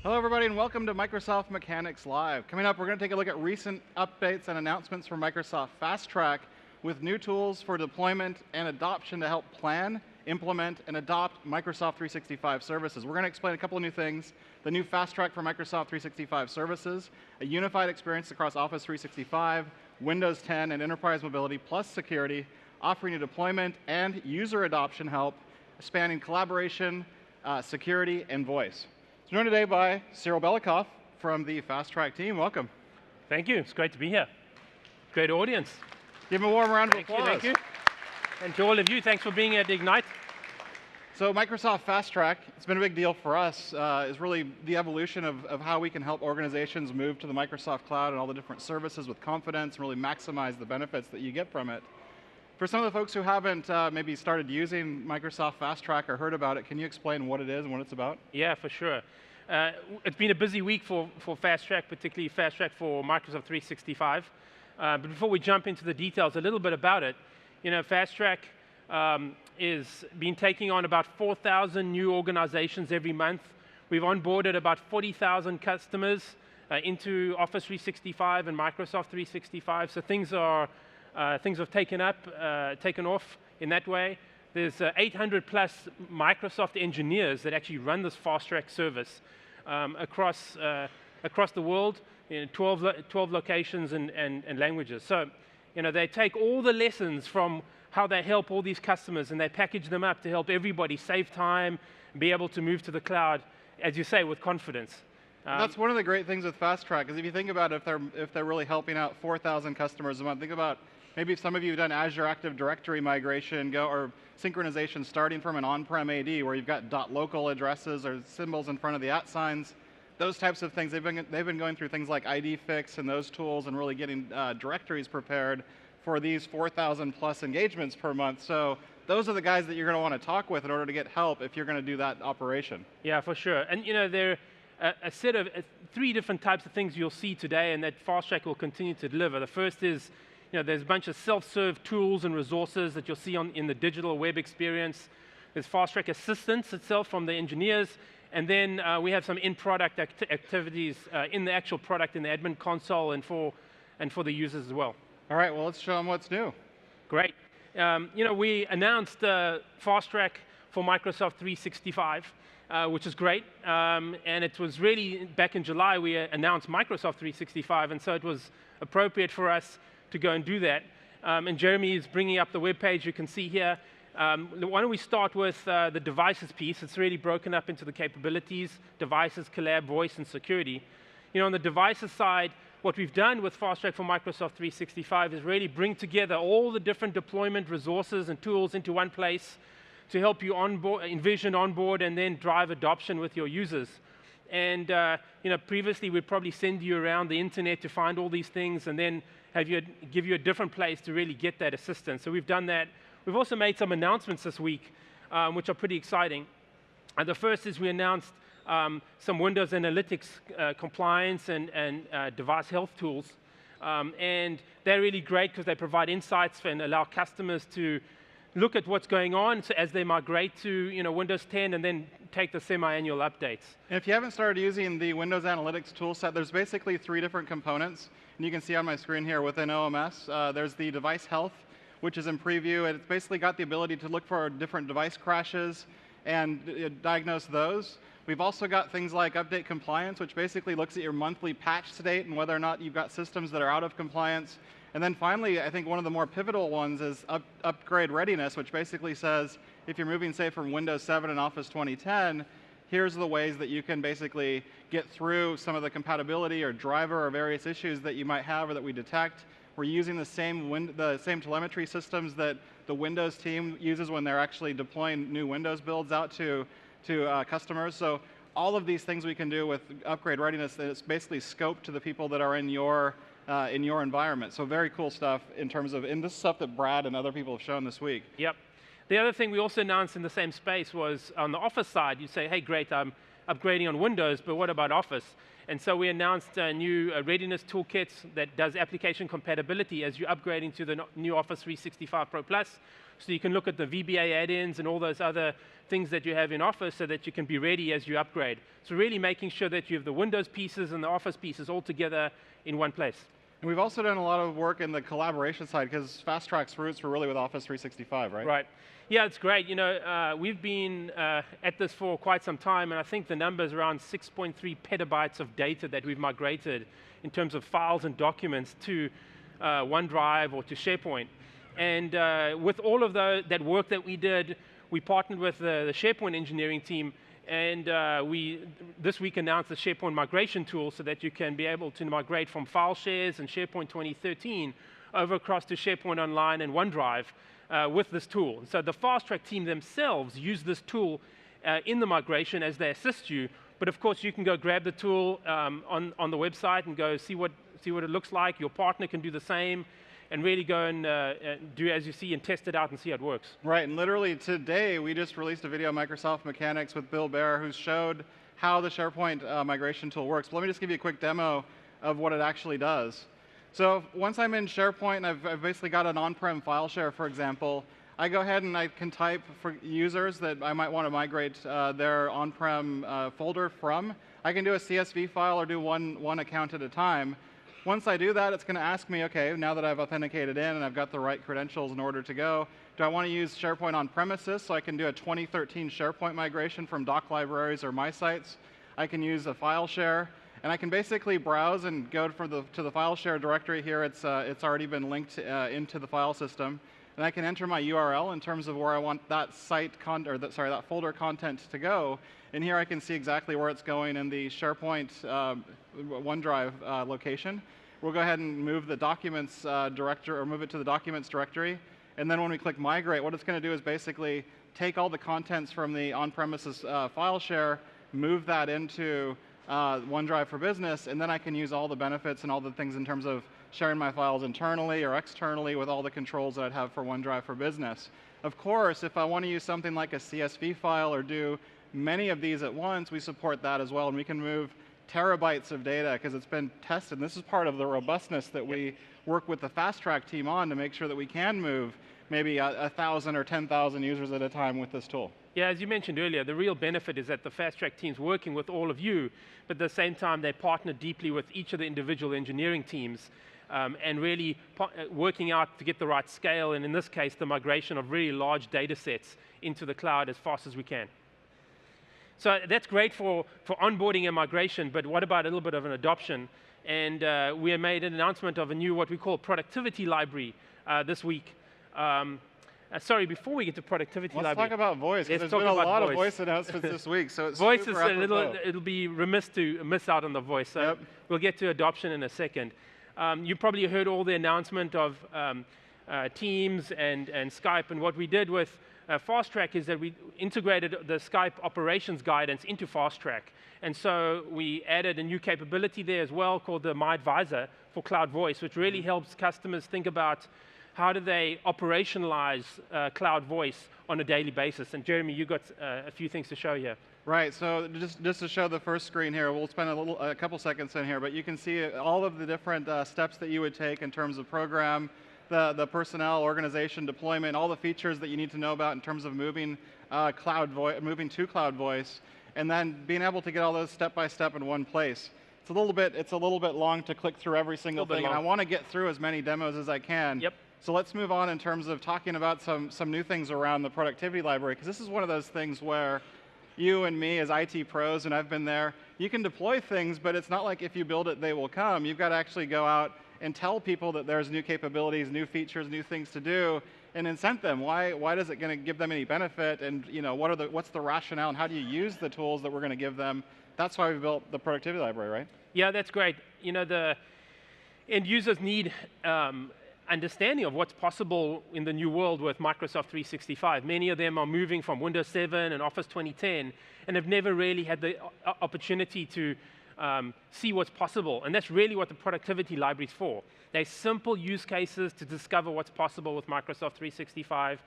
Hello everybody and welcome to Microsoft Mechanics Live. Coming up, we're going to take a look at recent updates and announcements from Microsoft FastTrack with new tools for deployment and adoption to help plan, implement, and adopt Microsoft 365 services. We're going to explain a couple of new things. The new FastTrack for Microsoft 365 services, a unified experience across Office 365, Windows 10, and enterprise mobility, plus security, offering you deployment and user adoption help, spanning collaboration, security, and voice. Joined today by Cyril Belikoff from the FastTrack team. Welcome. Thank you. It's great to be here. Great audience. Give them a warm round of applause. Thank you. And to all of you, thanks for being at Ignite. So Microsoft FastTrack, it's been a big deal for us, is really the evolution of how we can help organizations move to the Microsoft Cloud and all the different services with confidence and really maximize the benefits that you get from it. For some of the folks who haven't maybe started using Microsoft FastTrack or heard about it, can you explain what it is and what it's about? Yeah, for sure. It's been a busy week for FastTrack, particularly FastTrack for Microsoft 365. But before we jump into the details, a little bit about it. You know, FastTrack is been taking on about 4,000 new organizations every month. We've onboarded about 40,000 customers into Office 365 and Microsoft 365. So things have taken off in that way. There's 800 plus Microsoft engineers that actually run this FastTrack service across the world in 12 locations and languages. So, you know, they take all the lessons from how they help all these customers and they package them up to help everybody save time, be able to move to the cloud, as you say, with confidence. That's one of the great things with FastTrack, is if you think about it, if they're really helping out 4,000 customers a month, think about maybe if some of you have done Azure Active Directory migration or synchronization starting from an on-prem AD where you've got .local addresses or symbols in front of the @ signs, those types of things. They've been going through things like ID Fix and those tools and really getting directories prepared for these 4,000 plus engagements per month. So those are the guys that you're going to want to talk with in order to get help if you're going to do that operation. Yeah, for sure. And you know, there are a set of 3 different types of things you'll see today and that FastTrack will continue to deliver. The first is, you know, there's a bunch of self-serve tools and resources that you'll see in the digital web experience. There's FastTrack Assistance itself from the engineers, and then we have some in-product activities in the actual product in the admin console and for the users as well. All right, well, let's show them what's new. Great. You know, we announced FastTrack for Microsoft 365, which is great. And it was really, back in July, we announced Microsoft 365, and so it was appropriate for us to go and do that. And Jeremy is bringing up the web page you can see here. Why don't we start with the devices piece? It's really broken up into the capabilities, devices, collab, voice, and security. You know, on the devices side, what we've done with FastTrack for Microsoft 365 is really bring together all the different deployment resources and tools into one place to help you envision, onboard, and then drive adoption with your users. And you know, previously we'd probably send you around the internet to find all these things and then give you a different place to really get that assistance. So we've done that. We've also made some announcements this week, which are pretty exciting. And the first is we announced some Windows Analytics compliance and device health tools. And they're really great because they provide insights and allow customers to look at what's going on as they migrate to Windows 10 and then take the semi-annual updates. And if you haven't started using the Windows Analytics toolset, there's basically 3 different components. And you can see on my screen here within OMS, there's the device health, which is in preview. And it's basically got the ability to look for different device crashes and diagnose those. We've also got things like update compliance, which basically looks at your monthly patch state and whether or not you've got systems that are out of compliance. And then finally, I think one of the more pivotal ones is upgrade readiness, which basically says if you're moving, say, from Windows 7 and Office 2010, here's the ways that you can basically get through some of the compatibility or driver or various issues that you might have or that we detect. We're using the same telemetry systems that the Windows team uses when they're actually deploying new Windows builds out to customers. So all of these things we can do with upgrade readiness, it's basically scoped to the people that are in your environment. So very cool stuff in terms of, and this is stuff that Brad and other people have shown this week. Yep. The other thing we also announced in the same space was on the Office side, you say, hey, great, I'm upgrading on Windows, but what about Office? And so we announced a new readiness toolkit that does application compatibility as you're upgrading to the new Office 365 Pro Plus. So you can look at the VBA add-ins and all those other things that you have in Office so that you can be ready as you upgrade. So really making sure that you have the Windows pieces and the Office pieces all together in one place. And we've also done a lot of work in the collaboration side because FastTrack's roots were really with Office 365, right? Right. Yeah, it's great. You know, we've been at this for quite some time, and I think the number is around 6.3 petabytes of data that we've migrated in terms of files and documents to OneDrive or to SharePoint. And with all of that work that we did, we partnered with the SharePoint engineering team, and we this week announced the SharePoint migration tool so that you can be able to migrate from file shares and SharePoint 2013 over across to SharePoint Online and OneDrive with this tool. So the FastTrack team themselves use this tool in the migration as they assist you, but of course you can go grab the tool on the website and go see what it looks like. Your partner can do the same, and really go and do as you see and test it out and see how it works. Right, and literally today we just released a video of Microsoft Mechanics with Bill Baer who showed how the SharePoint migration tool works. But let me just give you a quick demo of what it actually does. So once I'm in SharePoint and I've basically got an on-prem file share, for example, I go ahead and I can type for users that I might want to migrate their on-prem folder from. I can do a CSV file or do one account at a time. Once I do that, it's going to ask me, okay, now that I've authenticated in and I've got the right credentials in order to go, do I want to use SharePoint on premises? So I can do a 2013 SharePoint migration from doc libraries or my sites. I can use a file share, and I can basically browse and go to the file share directory here. It's already been linked into the file system, and I can enter my URL in terms of where I want that that folder content to go. And here I can see exactly where it's going in the SharePoint OneDrive location. We'll go ahead and move the documents move it to the documents directory. And then when we click migrate, what it's going to do is basically take all the contents from the on-premises file share, move that into OneDrive for Business, and then I can use all the benefits and all the things in terms of sharing my files internally or externally with all the controls that I'd have for OneDrive for Business. Of course, if I want to use something like a CSV file or do many of these at once, we support that as well, and we can move terabytes of data because it's been tested. And this is part of the robustness that we work with the FastTrack team on to make sure that we can move maybe 1,000 or 10,000 users at a time with this tool. Yeah, as you mentioned earlier, the real benefit is that the FastTrack team's working with all of you, but at the same time they partner deeply with each of the individual engineering teams and really working out to get the right scale, and in this case, the migration of really large data sets into the cloud as fast as we can. So that's great for onboarding and migration, but what about a little bit of an adoption? And we have made an announcement of a new, what we call productivity library this week. Sorry, before we get to productivity library. Let's talk about voice, because there's been a lot of voice announcements this week, so it's voice super apropos. it'll be remiss to miss out on the voice, so Yep. We'll get to adoption in a second. You probably heard all the announcement of Teams and Skype, and what we did with FastTrack is that we integrated the Skype operations guidance into FastTrack. And so we added a new capability there as well called the My Advisor for Cloud Voice, which really helps customers think about how do they operationalize cloud voice on a daily basis. And Jeremy, you got a few things to show here. Right, so just to show the first screen here, we'll spend a couple seconds in here, but you can see all of the different steps that you would take in terms of program, the personnel, organization, deployment, all the features that you need to know about in terms of moving to cloud voice, and then being able to get all those step by step in one place. It's a little bit long to click through every single thing, and I want to get through as many demos as I can. Yep. So let's move on in terms of talking about some new things around the productivity library, because this is one of those things where you and me as IT pros, and I've been there, you can deploy things, but it's not like if you build it, they will come. You've got to actually go out and tell people that there's new capabilities, new features, new things to do, and incent them. Why is it going to give them any benefit? And what's the rationale, and how do you use the tools that we're going to give them? That's why we built the productivity library, right? Yeah, that's great. You know, the end users need understanding of what's possible in the new world with Microsoft 365. Many of them are moving from Windows 7 and Office 2010 and have never really had the opportunity to see what's possible. And that's really what the productivity library is for. They're simple use cases to discover what's possible with Microsoft 365.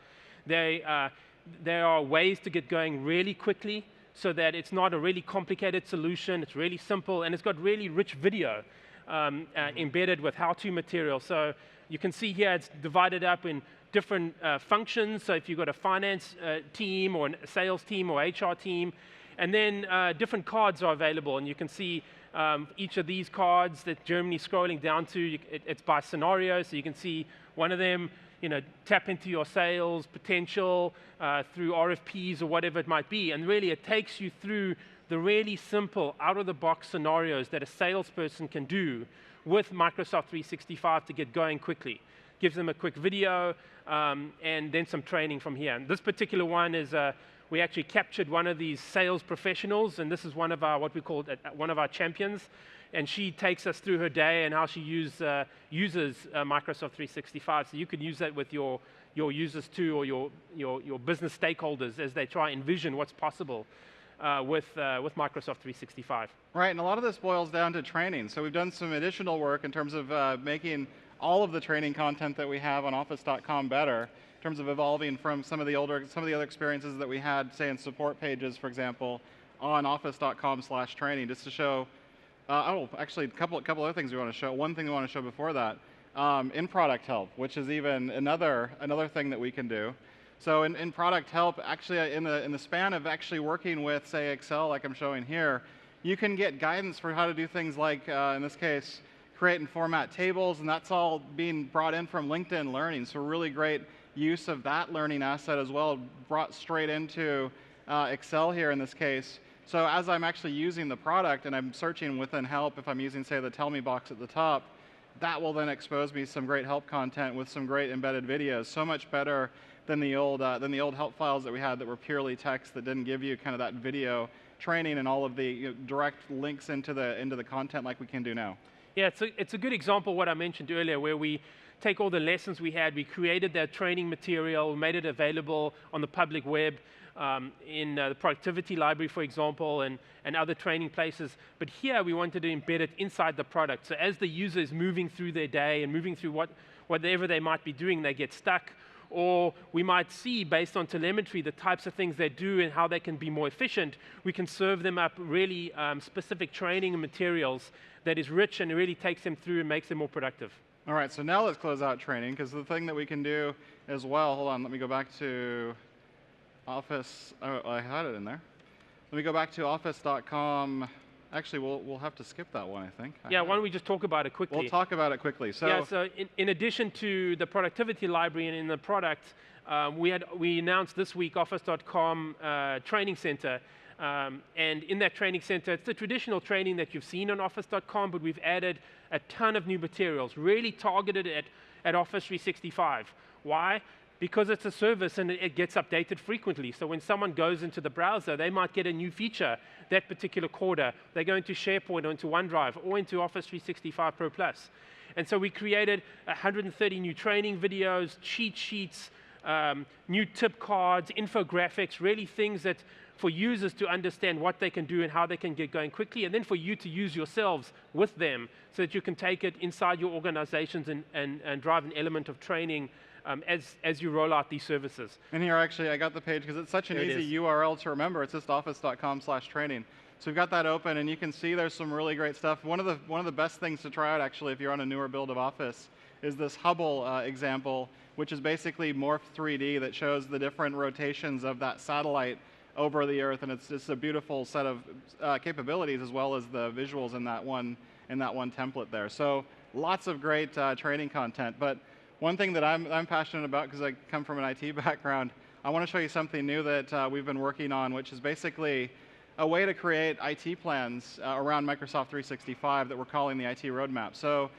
There are ways to get going really quickly so that it's not a really complicated solution, it's really simple, and it's got really rich video embedded with how-to material. So you can see here it's divided up in different functions. So if you've got a finance team or a sales team or HR team, and then different cards are available, and you can see each of these cards that Germany's scrolling down to, it's by scenario, so you can see one of them, tap into your sales potential through RFPs or whatever it might be, and really it takes you through the really simple, out-of-the-box scenarios that a salesperson can do with Microsoft 365 to get going quickly. Gives them a quick video and then some training from here. And this particular one is, we actually captured one of these sales professionals, and this is one of our, what we call one of our champions, and she takes us through her day and how she uses Microsoft 365. So you can use that with your users too, or your business stakeholders as they try and envision what's possible with Microsoft 365. Right, and a lot of this boils down to training. So we've done some additional work in terms of making all of the training content that we have on Office.com better, in terms of evolving from some of the other experiences that we had, say in support pages, for example, on Office.com/training, just to show. Actually, a couple other things we want to show. One thing we want to show before that, in product help, which is even another thing that we can do. So in product help, actually in the span of actually working with, say, Excel, like I'm showing here, you can get guidance for how to do things like, in this case, create and format tables, and that's all being brought in from LinkedIn Learning. So really great use of that learning asset as well, brought straight into Excel here in this case. So as I'm actually using the product and I'm searching within help, if I'm using, say, the tell me box at the top, that will then expose me some great help content with some great embedded videos. So much better than the old help files that we had that were purely text that didn't give you kind of that video training and all of the direct links into the content like we can do now. Yeah, it's a good example of what I mentioned earlier, where we take all the lessons we had, we created that training material, made it available on the public web, in the productivity library, for example, and other training places. But here we wanted to embed it inside the product. So as the user is moving through their day and moving through whatever they might be doing, they get stuck, or we might see, based on telemetry, the types of things they do and how they can be more efficient. We can serve them up really specific training and materials that is rich and really takes them through and makes them more productive. All right, so now let's close out training, because the thing that we can do as well, hold on, let me go back to Office. Oh, I had it in there. Let me go back to Office.com. Actually, we'll have to skip that one, I think. Yeah, why don't we just talk about it quickly? We'll talk about it quickly. So, yeah, so in addition to the productivity library and in the product, we announced this week Office.com Training Center. And in that training center, it's the traditional training that you've seen on Office.com, but we've added a ton of new materials, really targeted at Office 365. Why? Because it's a service and it gets updated frequently. So when someone goes into the browser, they might get a new feature that particular quarter. They go into SharePoint or into OneDrive or into Office 365 Pro Plus. And so we created 130 new training videos, cheat sheets, new tip cards, infographics, really things that for users to understand what they can do and how they can get going quickly, and then for you to use yourselves with them so that you can take it inside your organizations and drive an element of training as you roll out these services. And here, actually, I got the page because it's such an easy URL to remember. It's just office.com/training. So we've got that open, and you can see there's some really great stuff. One of the best things to try out, actually, if you're on a newer build of Office, is this Hubble example, which is basically Morph 3D that shows the different rotations of that satellite over the Earth, and it's just a beautiful set of capabilities as well as the visuals in that one template there. So lots of great training content. But one thing that I'm passionate about, because I come from an IT background, I want to show you something new that we've been working on, which is basically a way to create IT plans around Microsoft 365 that we're calling the IT roadmap. So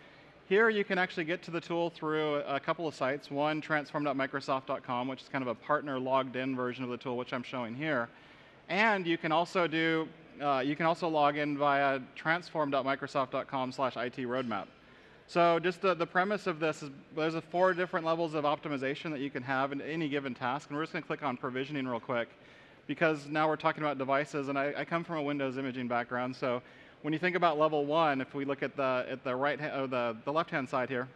here you can actually get to the tool through a couple of sites. One, transform.microsoft.com, which is kind of a partner logged in version of the tool, which I'm showing here. And you can also log in via transform.microsoft.com/IT roadmap. So just the premise of this is there's 4 different levels of optimization that you can have in any given task. And we're just going to click on provisioning real quick, because now we're talking about devices, and I come from a Windows imaging background. So when you think about level 1, if we look at the right or the left-hand side here,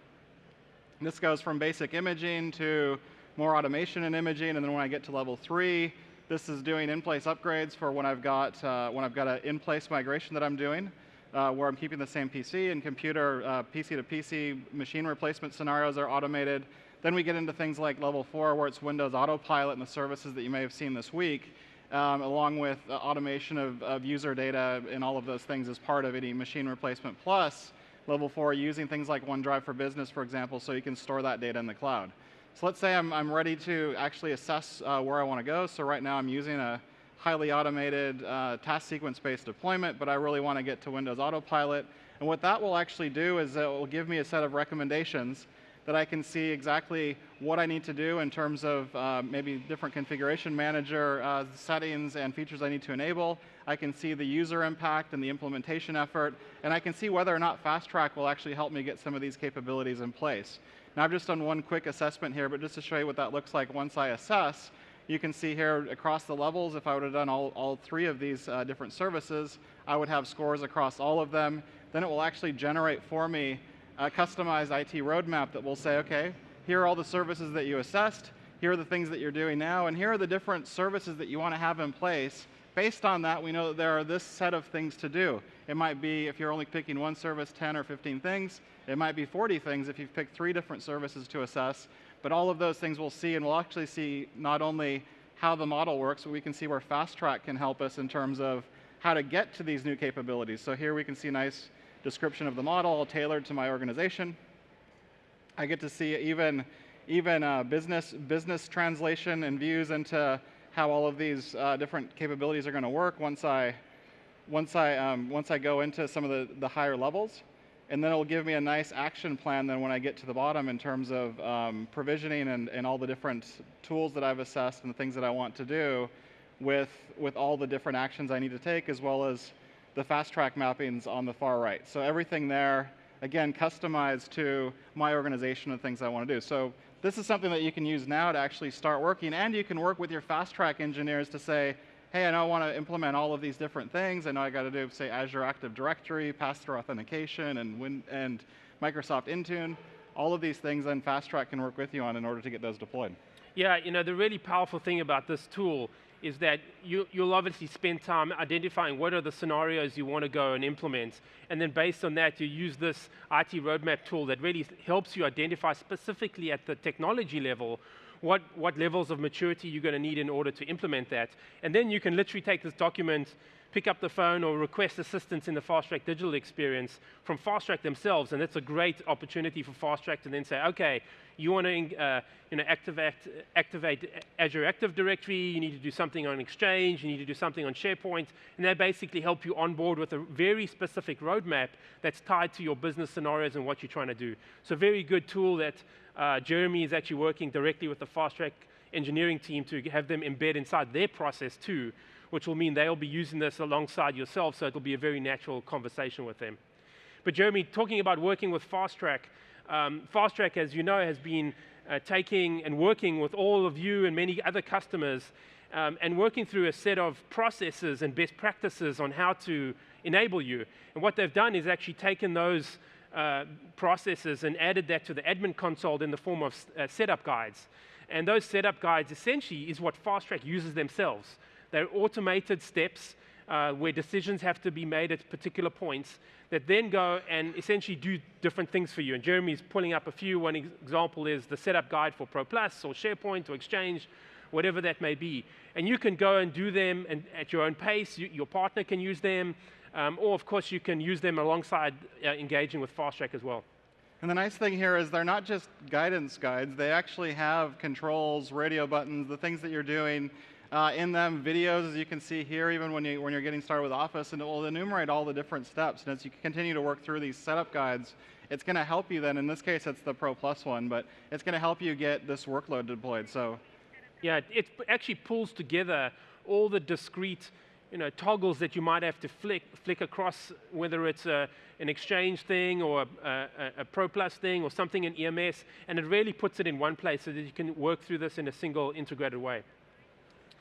this goes from basic imaging to more automation and imaging, and then when I get to level 3, this is doing in-place upgrades for when I've got an in-place migration that I'm doing, where I'm keeping the same PC and computer, PC to PC machine replacement scenarios are automated. Then we get into things like level 4, where it's Windows Autopilot and the services that you may have seen this week, along with automation of user data and all of those things as part of any machine replacement. Plus, level 4, using things like OneDrive for Business, for example, so you can store that data in the cloud. So let's say I'm ready to actually assess where I want to go. So right now I'm using a highly automated task sequence-based deployment, but I really want to get to Windows Autopilot. And what that will actually do is it will give me a set of recommendations that I can see exactly what I need to do in terms of maybe different configuration manager settings and features I need to enable. I can see the user impact and the implementation effort, and I can see whether or not FastTrack will actually help me get some of these capabilities in place. Now I've just done one quick assessment here, but just to show you what that looks like once I assess, you can see here across the levels, if I would have done all 3 of these different services, I would have scores across all of them. Then it will actually generate for me a customized IT roadmap that will say, okay, here are all the services that you assessed, here are the things that you're doing now, and here are the different services that you want to have in place. Based on that, we know that there are this set of things to do. It might be, if you're only picking one service, 10 or 15 things. It might be 40 things if you've picked 3 different services to assess. But all of those things we'll see, and we'll actually see not only how the model works, but we can see where FastTrack can help us in terms of how to get to these new capabilities. So here we can see a nice description of the model, all tailored to my organization. I get to see even business translation and views into how all of these different capabilities are going to work once I go into some of the higher levels. And then it'll give me a nice action plan then when I get to the bottom in terms of provisioning and all the different tools that I've assessed and the things that I want to do with all the different actions I need to take, as well as the FastTrack mappings on the far right. So everything there, again, customized to my organization and things I want to do. So this is something that you can use now to actually start working, and you can work with your FastTrack engineers to say, hey, I know I want to implement all of these different things. I know I got to do, say, Azure Active Directory, pass-through authentication, and Microsoft Intune. All of these things, then FastTrack can work with you on in order to get those deployed. Yeah, the really powerful thing about this tool is that you'll obviously spend time identifying what are the scenarios you want to go and implement, and then based on that, you use this IT roadmap tool that really helps you identify specifically at the technology level what levels of maturity you're going to need in order to implement that. And then you can literally take this document, pick up the phone, or request assistance in the FastTrack digital experience from FastTrack themselves, and it's a great opportunity for FastTrack to then say, okay, you want to activate Azure Active Directory, you need to do something on Exchange, you need to do something on SharePoint, and they basically help you onboard with a very specific roadmap that's tied to your business scenarios and what you're trying to do. So a very good tool that Jeremy is actually working directly with the FastTrack engineering team to have them embed inside their process too, which will mean they'll be using this alongside yourself, so it'll be a very natural conversation with them. But Jeremy, talking about working with FastTrack, FastTrack, as you know, has been taking and working with all of you and many other customers and working through a set of processes and best practices on how to enable you. And what they've done is actually taken those processes and added that to the admin console in the form of setup guides. And those setup guides essentially is what FastTrack uses themselves. They're automated steps where decisions have to be made at particular points that then go and essentially do different things for you. And Jeremy's pulling up a few. One example is the setup guide for Pro Plus or SharePoint or Exchange, whatever that may be. And you can go and do them at your own pace. Your partner can use them. Or, of course, you can use them alongside engaging with FastTrack as well. And the nice thing here is they're not just guidance guides. They actually have controls, radio buttons, the things that you're doing in them, videos, as you can see here, even when you're getting started with Office, and it will enumerate all the different steps. And as you continue to work through these setup guides, it's going to help you then. In this case, it's the Pro Plus one, but it's going to help you get this workload deployed. So, yeah, it actually pulls together all the discrete toggles that you might have to flick across, whether it's an Exchange thing or a Pro Plus thing or something in EMS, and it really puts it in one place so that you can work through this in a single integrated way.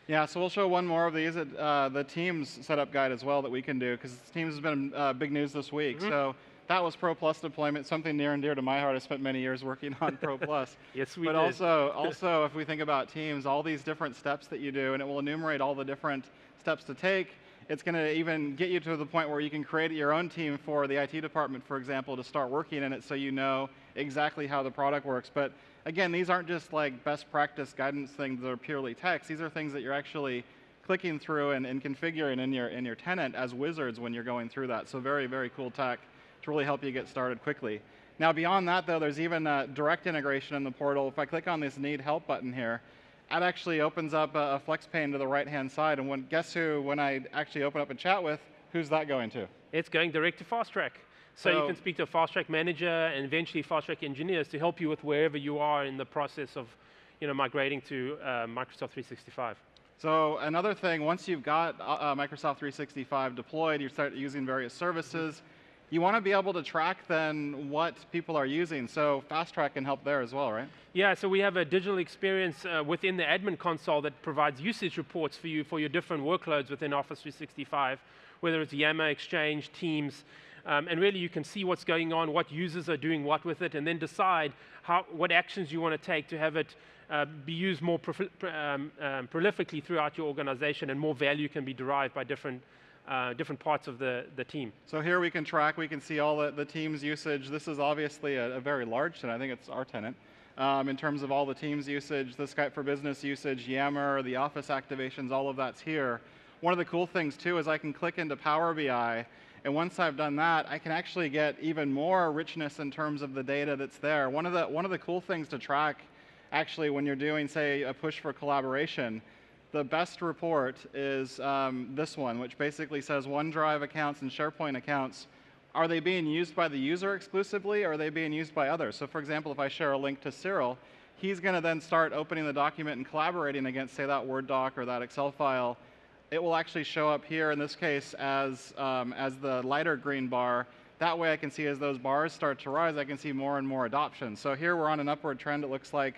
Yeah, so we'll show one more of these, the Teams setup guide as well that we can do, because Teams has been big news this week. Mm-hmm. So that was Pro Plus deployment, something near and dear to my heart. I spent many years working on Pro Plus. Yes, we but did. also, if we think about Teams, all these different steps that you do, and it will enumerate all the different steps to take. It's going to even get you to the point where you can create your own team for the IT department, for example, to start working in it so you know exactly how the product works. But again, these aren't just like best practice guidance things that are purely text. These are things that you're actually clicking through and configuring in your tenant as wizards when you're going through that. So very, very cool tech to really help you get started quickly. Now beyond that though, there's even direct integration in the portal. If I click on this Need Help button here, that actually opens up a flex pane to the right-hand side. And guess who, when I actually open up a chat with, who's that going to? It's going direct to FastTrack. So you can speak to a FastTrack manager and eventually FastTrack engineers to help you with wherever you are in the process of migrating to Microsoft 365. So another thing, once you've got Microsoft 365 deployed, you start using various services, you want to be able to track then what people are using. So FastTrack can help there as well, right? Yeah, so we have a digital experience within the admin console that provides usage reports for you for your different workloads within Office 365, whether it's Yammer, Exchange, Teams, and really you can see what's going on, what users are doing what with it, and then decide what actions you want to take to have it be used more prolifically throughout your organization, and more value can be derived by different parts of the team. So here we can track, we can see all the Teams usage. This is obviously a very large tenant. I think it's our tenant. In terms of all the Teams usage, the Skype for Business usage, Yammer, the Office activations, all of that's here. One of the cool things too is I can click into Power BI, and once I've done that, I can actually get even more richness in terms of the data that's there. One of the cool things to track, actually, when you're doing, say, a push for collaboration, the best report is this one, which basically says OneDrive accounts and SharePoint accounts, are they being used by the user exclusively, or are they being used by others? So for example, if I share a link to Cyril, he's going to then start opening the document and collaborating against, say, that Word doc or that Excel file. It will actually show up here, in this case, as the lighter green bar. That way I can see as those bars start to rise, I can see more and more adoption. So here we're on an upward trend, it looks like,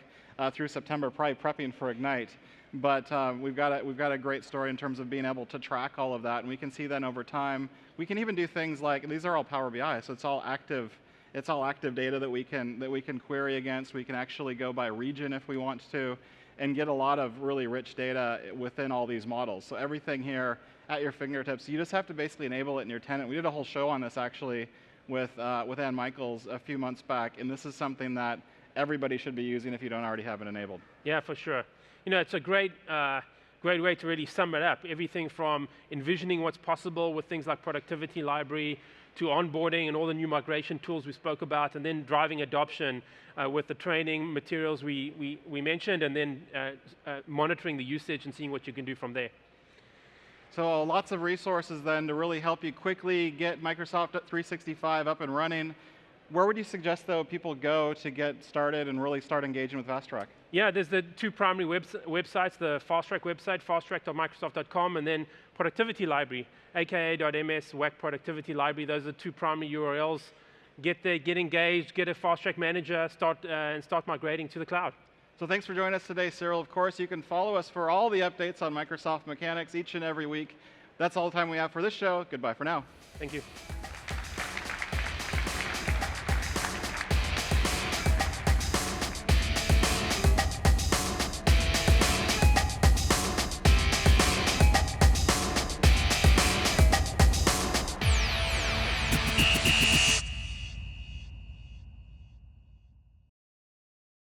through September, probably prepping for Ignite. But we've got a great story in terms of being able to track all of that, and we can see then over time. We can even do things like, these are all Power BI, so it's all active data that we can query against. We can actually go by region if we want to, and get a lot of really rich data within all these models. So everything here at your fingertips. You just have to basically enable it in your tenant. We did a whole show on this actually with Ann Michaels a few months back, and this is something that everybody should be using if you don't already have it enabled. Yeah, for sure. It's a great way to really sum it up. Everything from envisioning what's possible with things like Productivity Library, to onboarding and all the new migration tools we spoke about, and then driving adoption with the training materials we mentioned, and then monitoring the usage and seeing what you can do from there. So lots of resources then to really help you quickly get Microsoft 365 up and running. Where would you suggest, though, people go to get started and really start engaging with FastTrack? Yeah, there's the two primary websites, the FastTrack website, fasttrack.microsoft.com, and then Productivity Library, aka.ms, WAC Productivity Library. Those are the two primary URLs. Get there, get engaged, get a FastTrack manager, and start migrating to the cloud. So thanks for joining us today, Cyril. Of course, you can follow us for all the updates on Microsoft Mechanics each and every week. That's all the time we have for this show. Goodbye for now. Thank you.